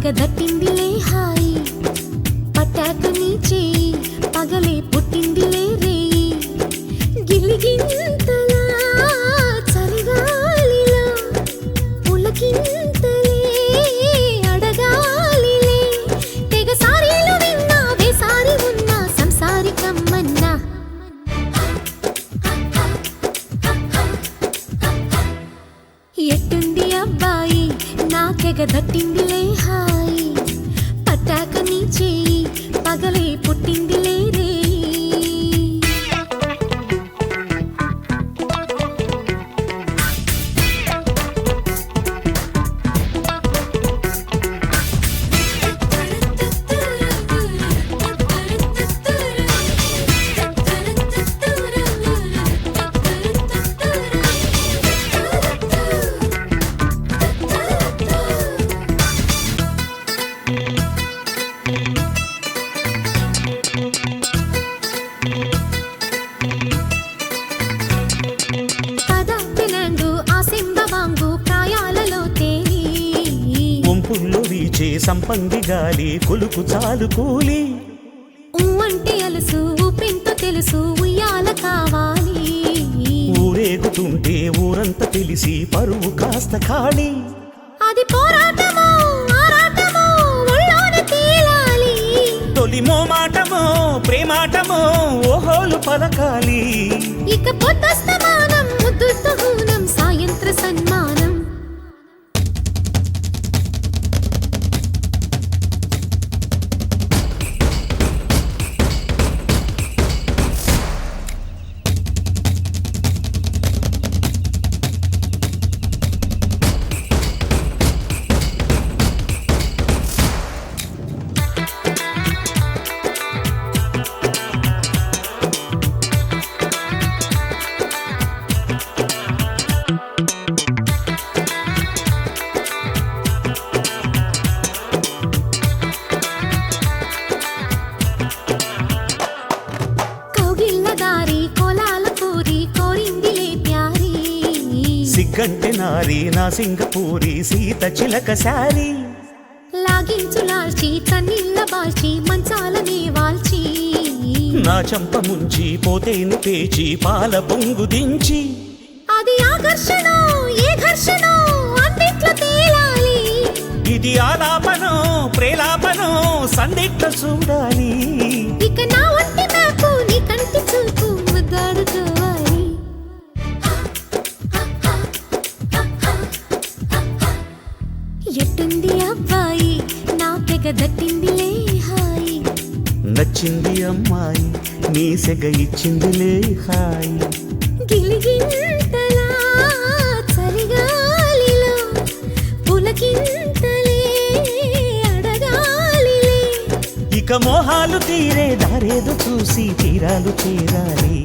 తెగ దట్టిందిలే హాయి పట్టాక నీ చేయి పగలే పుట్టిందిలే రేయి గిలిగింతలా చలిగాలిలో పులకింతలే అడగాలిలే తెగ సారీలు విన్నా వేసారి ఉన్నా సంసారికమ్మన్నా ఎట్టుంది అబ్బాయి నాకెగ దట్టిందిలే హాయి పట్టాక నీ చేయి పగలే పుట్టిందిలే రే సంపంగి గాలి కొలుకు చాలు కూలి అంటే అలసు ఊపెంతో తెలుసు ఉయ్యాల కావాలి ఊరేగుతుంటే ఊరంతా తెలిసి పరువు కాస్త ఖాళీ అది పోరాటమో ఆరాటమో ఒళ్ళోనే తేలాలి తొలి మోమాటమో ప్రేమాటమో ఓహోలు పలకాలి ఇక పొద్దస్తమానం ముద్దుతో హూనం సాయంత్ర సన్మానం సిగ్గంటే నారి నా సింగపూరి సీత చిలక శారీ లాగించులాల్చి కన్నీళ్ళ బాల్చి మంచాలనే వాల్చి నా చంప ముంచి పోతేను పేచి పాల పొంగు దించి అది ఆకర్షణ ఏ ఘర్షణ అన్నిట్లో తేలాలి ఇది ఆలాపనో ప్రేలాపనో సందిగ్ధ చూడాలి ఇక నా ఒంటి నాకు నీ కంటి చూపు ముద్దాడుకోవాలి ఎట్టుంది అబ్బాయి నాకెగ దట్టిందిలే హాయి నచ్చింది అమ్మాయి నీ సెగ ఇచ్చిందిలే హాయి గిలిగింతలా చలిగాలిలో పులకింతలే అడగాలిలే ఇక మోహాలు తీరే దారేదో చూసి తీరాలు చేరాలి